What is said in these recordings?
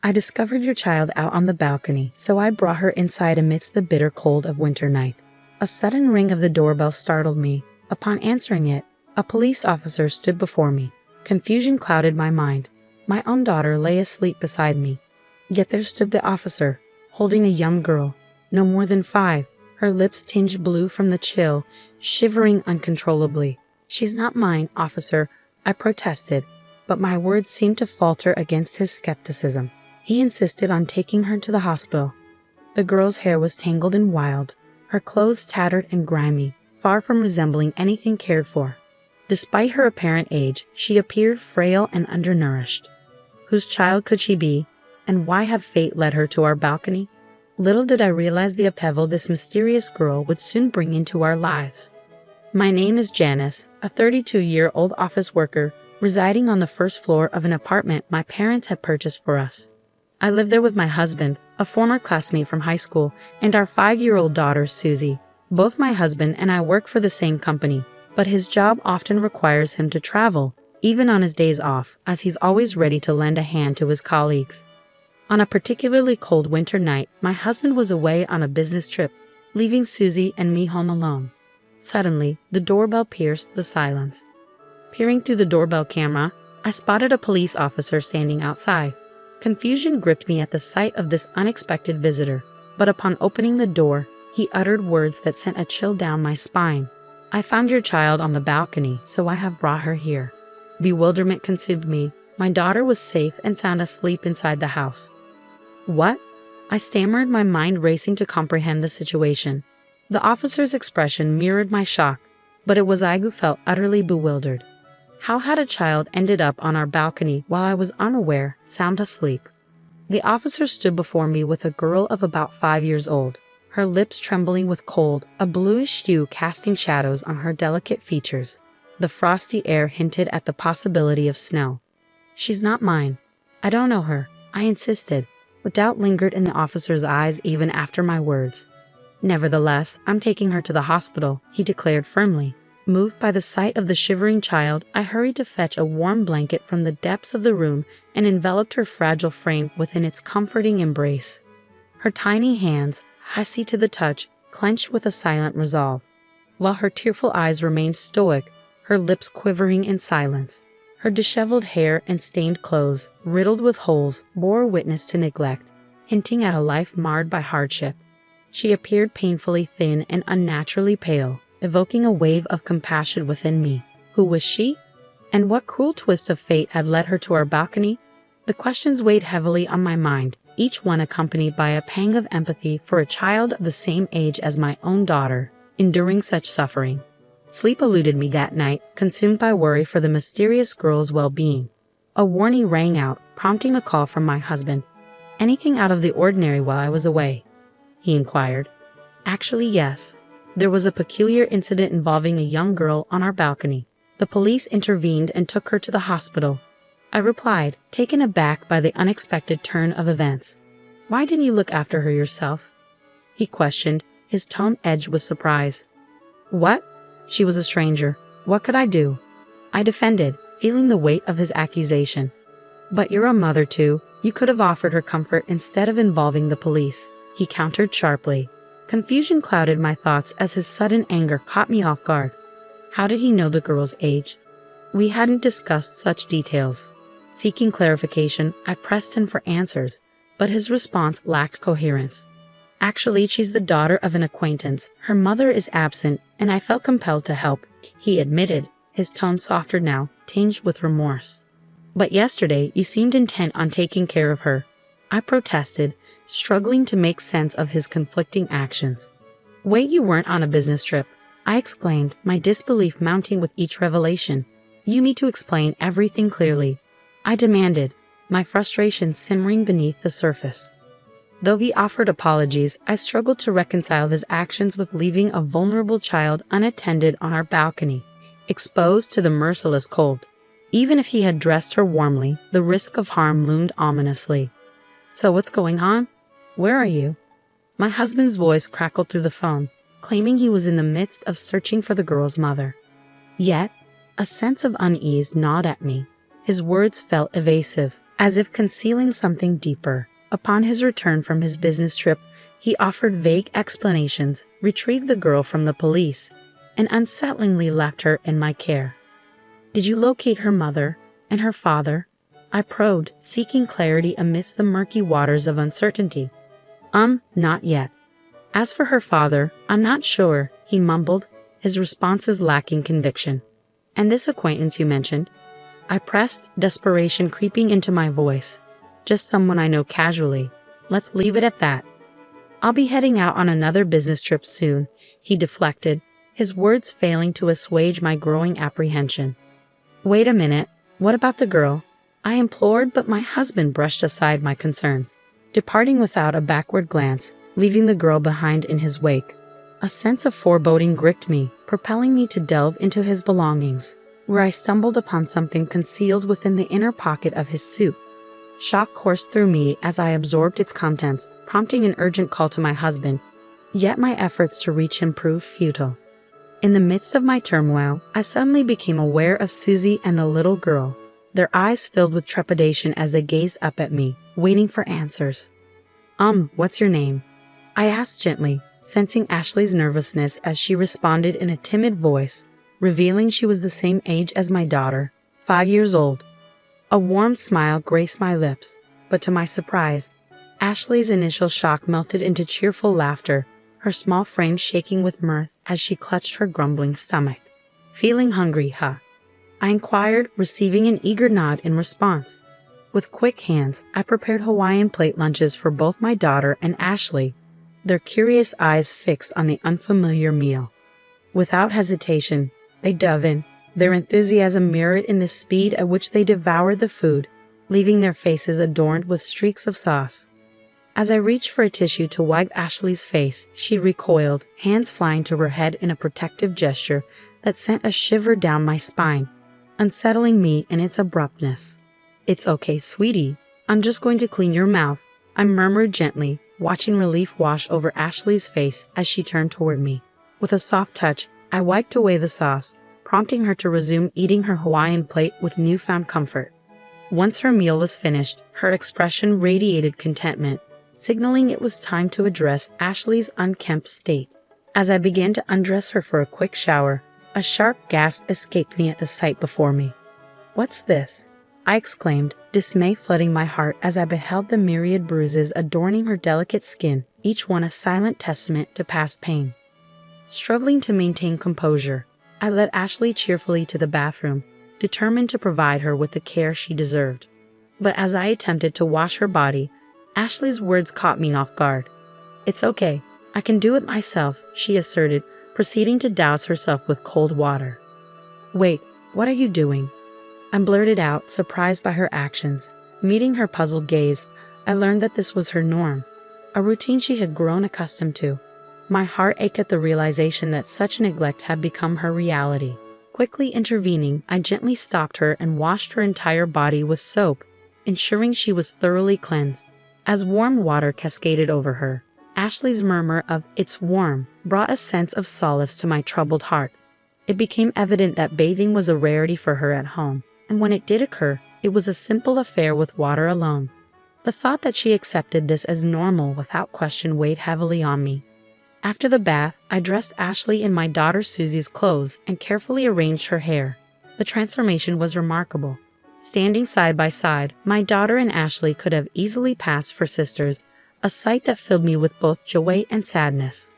I discovered your child out on the balcony, so I brought her inside amidst the bitter cold of winter night. A sudden ring of the doorbell startled me. Upon answering it, a police officer stood before me. Confusion clouded my mind. My own daughter lay asleep beside me. Yet there stood the officer, holding a young girl, no more than 5, her lips tinged blue from the chill, shivering uncontrollably. "She's not mine, officer," I protested, but my words seemed to falter against his skepticism. He insisted on taking her to the hospital. The girl's hair was tangled and wild, her clothes tattered and grimy, far from resembling anything cared for. Despite her apparent age, she appeared frail and undernourished. Whose child could she be, and why had fate led her to our balcony? Little did I realize the upheaval this mysterious girl would soon bring into our lives. My name is Janice, a 32-year-old office worker residing on the first floor of an apartment my parents had purchased for us. I live there with my husband, a former classmate from high school, and our 5-year-old daughter, Susie. Both my husband and I work for the same company, but his job often requires him to travel, even on his days off, as he's always ready to lend a hand to his colleagues. On a particularly cold winter night, my husband was away on a business trip, leaving Susie and me home alone. Suddenly, the doorbell pierced the silence. Peering through the doorbell camera, I spotted a police officer standing outside. Confusion gripped me at the sight of this unexpected visitor, but upon opening the door, he uttered words that sent a chill down my spine. "I found your child on the balcony, so I have brought her here." Bewilderment consumed me. My daughter was safe and sound asleep inside the house. "What?" I stammered, my mind racing to comprehend the situation. The officer's expression mirrored my shock, but it was I who felt utterly bewildered. How had a child ended up on our balcony while I was unaware, sound asleep? The officer stood before me with a girl of about 5 years old, her lips trembling with cold, a bluish hue casting shadows on her delicate features. The frosty air hinted at the possibility of snow. "She's not mine. I don't know her," I insisted, but doubt lingered in the officer's eyes even after my words. "Nevertheless, I'm taking her to the hospital," he declared firmly. Moved by the sight of the shivering child, I hurried to fetch a warm blanket from the depths of the room and enveloped her fragile frame within its comforting embrace. Her tiny hands, icy to the touch, clenched with a silent resolve, while her tearful eyes remained stoic, her lips quivering in silence. Her disheveled hair and stained clothes, riddled with holes, bore witness to neglect, hinting at a life marred by hardship. She appeared painfully thin and unnaturally pale, evoking a wave of compassion within me. Who was she? And what cruel twist of fate had led her to our balcony? The questions weighed heavily on my mind, each one accompanied by a pang of empathy for a child of the same age as my own daughter, enduring such suffering. Sleep eluded me that night, consumed by worry for the mysterious girl's well-being. A warning rang out, prompting a call from my husband. "Anything out of the ordinary while I was away?" he inquired. "Actually, yes. There was a peculiar incident involving a young girl on our balcony. The police intervened and took her to the hospital," I replied, taken aback by the unexpected turn of events. "Why didn't you look after her yourself?" he questioned, his tone edged with surprise. "What? She was a stranger. What could I do?" I defended, feeling the weight of his accusation. "But you're a mother too. You could have offered her comfort instead of involving the police," he countered sharply. Confusion clouded my thoughts as his sudden anger caught me off guard. How did he know the girl's age? We hadn't discussed such details. Seeking clarification, I pressed him for answers, but his response lacked coherence. "Actually, she's the daughter of an acquaintance. Her mother is absent, and I felt compelled to help," he admitted, his tone softer now, tinged with remorse. "But yesterday, you seemed intent on taking care of her," I protested, struggling to make sense of his conflicting actions. "Wait, you weren't on a business trip," I exclaimed, my disbelief mounting with each revelation. "You need to explain everything clearly," I demanded, my frustration simmering beneath the surface. Though he offered apologies, I struggled to reconcile his actions with leaving a vulnerable child unattended on our balcony, exposed to the merciless cold. Even if he had dressed her warmly, the risk of harm loomed ominously. "So what's going on? Where are you?" My husband's voice crackled through the phone, claiming he was in the midst of searching for the girl's mother. Yet, a sense of unease gnawed at me. His words felt evasive, as if concealing something deeper. Upon his return from his business trip, he offered vague explanations, retrieved the girl from the police, and unsettlingly left her in my care. "Did you locate her mother and her father?" I probed, seeking clarity amidst the murky waters of uncertainty. Not yet. As for her father, I'm not sure," he mumbled, his responses lacking conviction. "And this acquaintance you mentioned?" I pressed, desperation creeping into my voice. "Just someone I know casually. Let's leave it at that." "I'll be heading out on another business trip soon," he deflected, his words failing to assuage my growing apprehension. "Wait a minute, what about the girl?" I implored, but my husband brushed aside my concerns, departing without a backward glance, leaving the girl behind in his wake. A sense of foreboding gripped me, propelling me to delve into his belongings, where I stumbled upon something concealed within the inner pocket of his suit. Shock coursed through me as I absorbed its contents, prompting an urgent call to my husband, yet my efforts to reach him proved futile. In the midst of my turmoil, I suddenly became aware of Susie and the little girl, their eyes filled with trepidation as they gazed up at me, waiting for answers. What's your name?" I asked gently, sensing Ashley's nervousness as she responded in a timid voice, revealing she was the same age as my daughter, 5 years old. A warm smile graced my lips, but to my surprise, Ashley's initial shock melted into cheerful laughter, her small frame shaking with mirth as she clutched her grumbling stomach. "Feeling hungry, huh?" I inquired, receiving an eager nod in response. With quick hands, I prepared Hawaiian plate lunches for both my daughter and Ashley, their curious eyes fixed on the unfamiliar meal. Without hesitation, they dove in, their enthusiasm mirrored in the speed at which they devoured the food, leaving their faces adorned with streaks of sauce. As I reached for a tissue to wipe Ashley's face, she recoiled, hands flying to her head in a protective gesture that sent a shiver down my spine, unsettling me in its abruptness. "It's okay, sweetie. I'm just going to clean your mouth," I murmured gently, watching relief wash over Ashley's face as she turned toward me. With a soft touch, I wiped away the sauce, prompting her to resume eating her Hawaiian plate with newfound comfort. Once her meal was finished, her expression radiated contentment, signaling it was time to address Ashley's unkempt state. As I began to undress her for a quick shower, a sharp gasp escaped me at the sight before me. "What's this?" I exclaimed, dismay flooding my heart as I beheld the myriad bruises adorning her delicate skin, each one a silent testament to past pain. Struggling to maintain composure, I led Ashley cheerfully to the bathroom, determined to provide her with the care she deserved. But as I attempted to wash her body, Ashley's words caught me off guard. "It's okay, I can do it myself," she asserted, proceeding to douse herself with cold water. "Wait, what are you doing?" I blurted out, surprised by her actions. Meeting her puzzled gaze, I learned that this was her norm, a routine she had grown accustomed to. My heart ached at the realization that such neglect had become her reality. Quickly intervening, I gently stopped her and washed her entire body with soap, ensuring she was thoroughly cleansed. As warm water cascaded over her, Ashley's murmur of "it's warm" brought a sense of solace to my troubled heart. It became evident that bathing was a rarity for her at home, and when it did occur, it was a simple affair with water alone. The thought that she accepted this as normal without question weighed heavily on me. After the bath, I dressed Ashley in my daughter Susie's clothes and carefully arranged her hair. The transformation was remarkable. Standing side by side, my daughter and Ashley could have easily passed for sisters, a sight that filled me with both joy and sadness.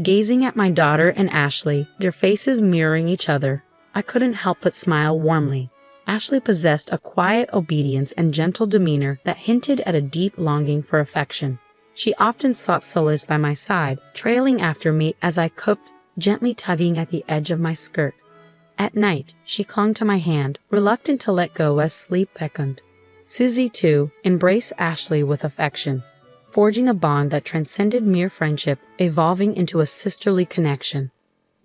Gazing at my daughter and Ashley, their faces mirroring each other, I couldn't help but smile warmly. Ashley possessed a quiet obedience and gentle demeanor that hinted at a deep longing for affection. She often sought solace by my side, trailing after me as I cooked, gently tugging at the edge of my skirt. At night, she clung to my hand, reluctant to let go as sleep beckoned. Susie, too, embraced Ashley with affection, forging a bond that transcended mere friendship, evolving into a sisterly connection.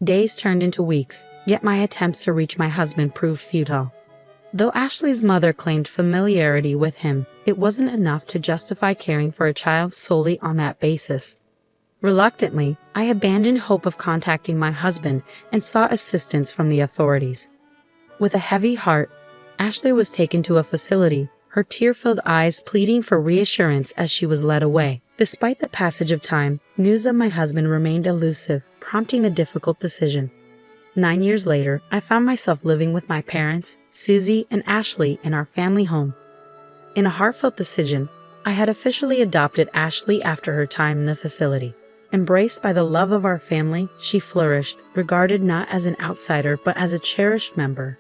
Days turned into weeks, yet my attempts to reach my husband proved futile. Though Ashley's mother claimed familiarity with him, it wasn't enough to justify caring for a child solely on that basis. Reluctantly, I abandoned hope of contacting my husband and sought assistance from the authorities. With a heavy heart, Ashley was taken to a facility, her tear-filled eyes pleading for reassurance as she was led away. Despite the passage of time, news of my husband remained elusive, prompting a difficult decision. 9 years later, I found myself living with my parents, Susie and Ashley, in our family home. In a heartfelt decision, I had officially adopted Ashley after her time in the facility. Embraced by the love of our family, she flourished, regarded not as an outsider but as a cherished member.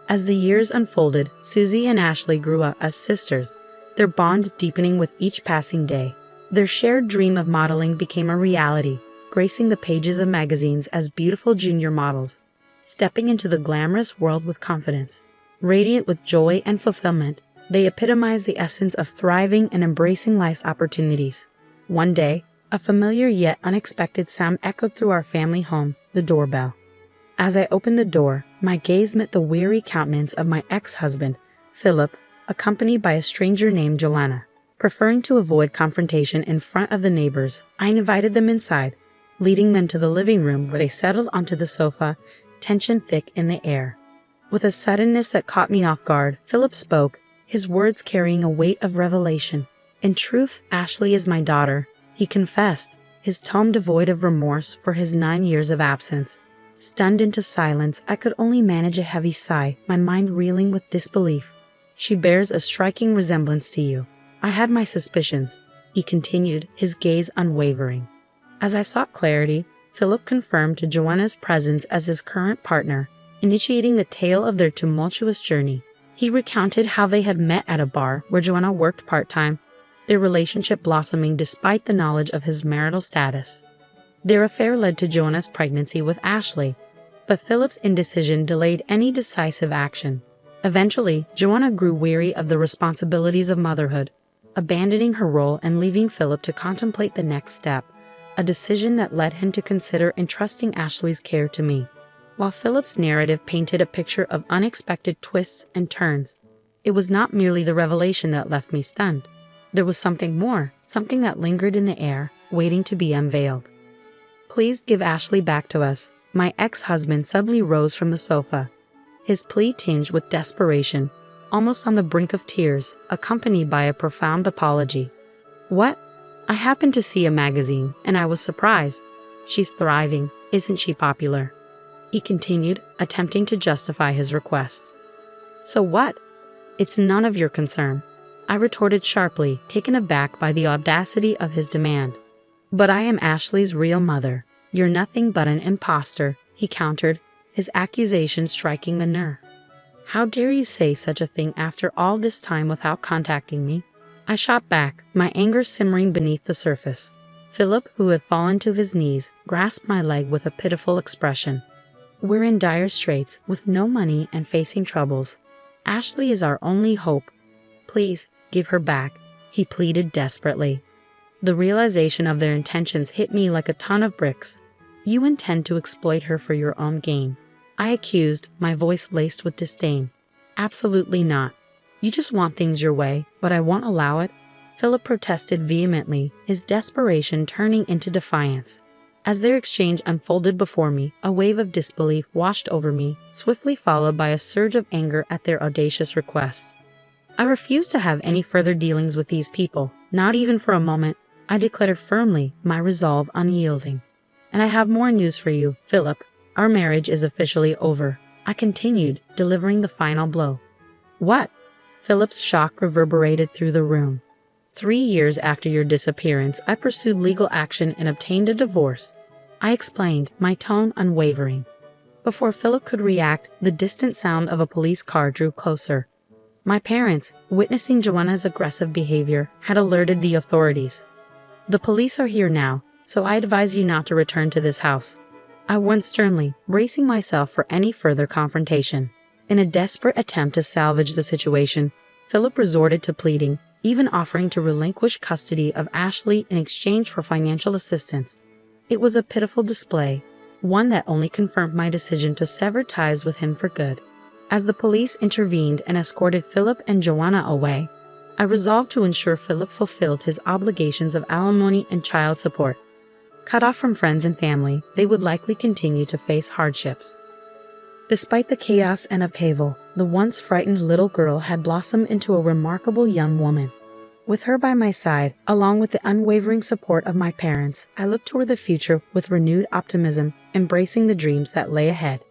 As the years unfolded, Susie and Ashley grew up as sisters, their bond deepening with each passing day. Their shared dream of modeling became a reality, gracing the pages of magazines as beautiful junior models, stepping into the glamorous world with confidence. Radiant with joy and fulfillment, they epitomized the essence of thriving and embracing life's opportunities. One day, a familiar yet unexpected sound echoed through our family home, the doorbell. As I opened the door, my gaze met the weary countenance of my ex-husband, Philip, accompanied by a stranger named Joanna. Preferring to avoid confrontation in front of the neighbors, I invited them inside, leading them to the living room where they settled onto the sofa, tension thick in the air. With a suddenness that caught me off guard, Philip spoke, his words carrying a weight of revelation. "In truth, Ashley is my daughter," he confessed, his tone devoid of remorse for his 9 years of absence. Stunned into silence, I could only manage a heavy sigh, my mind reeling with disbelief. "She bears a striking resemblance to you. I had my suspicions," he continued, his gaze unwavering. As I sought clarity, Philip confirmed to Joanna's presence as his current partner, initiating the tale of their tumultuous journey. He recounted how they had met at a bar where Joanna worked part-time, their relationship blossoming despite the knowledge of his marital status. Their affair led to Joanna's pregnancy with Ashley, but Philip's indecision delayed any decisive action. Eventually, Joanna grew weary of the responsibilities of motherhood, abandoning her role and leaving Philip to contemplate the next step, a decision that led him to consider entrusting Ashley's care to me. While Philip's narrative painted a picture of unexpected twists and turns, it was not merely the revelation that left me stunned. There was something more, something that lingered in the air, waiting to be unveiled. "Please give Ashley back to us." My ex-husband suddenly rose from the sofa, his plea tinged with desperation, almost on the brink of tears, accompanied by a profound apology. "What? I happened to see a magazine, and I was surprised. She's thriving, isn't she popular?" he continued, attempting to justify his request. "So what? It's none of your concern," I retorted sharply, taken aback by the audacity of his demand. "But I am Ashley's real mother. You're nothing but an imposter," he countered, his accusation striking a nerve. "How dare you say such a thing after all this time without contacting me?" I shot back, my anger simmering beneath the surface. Philip, who had fallen to his knees, grasped my leg with a pitiful expression. "We're in dire straits, with no money and facing troubles. Ashley is our only hope. Please, give her back," he pleaded desperately. The realization of their intentions hit me like a ton of bricks. "You intend to exploit her for your own gain," I accused, my voice laced with disdain. "Absolutely not. You just want things your way, but I won't allow it," Philip protested vehemently, his desperation turning into defiance. As their exchange unfolded before me, a wave of disbelief washed over me, swiftly followed by a surge of anger at their audacious request. I refused to have any further dealings with these people, not even for a moment. I declared firmly, my resolve unyielding. "And I have more news for you, Philip. Our marriage is officially over," I continued, delivering the final blow. "What?" Philip's shock reverberated through the room. 3 years after your disappearance, I pursued legal action and obtained a divorce," I explained, my tone unwavering. Before Philip could react, the distant sound of a police car drew closer. My parents, witnessing Joanna's aggressive behavior, had alerted the authorities. "The police are here now, so I advise you not to return to this house," I warned sternly, bracing myself for any further confrontation. In a desperate attempt to salvage the situation, Philip resorted to pleading, even offering to relinquish custody of Ashley in exchange for financial assistance. It was a pitiful display, one that only confirmed my decision to sever ties with him for good. As the police intervened and escorted Philip and Joanna away, I resolved to ensure Philip fulfilled his obligations of alimony and child support. Cut off from friends and family, they would likely continue to face hardships. Despite the chaos and upheaval, the once frightened little girl had blossomed into a remarkable young woman. With her by my side, along with the unwavering support of my parents, I looked toward the future with renewed optimism, embracing the dreams that lay ahead.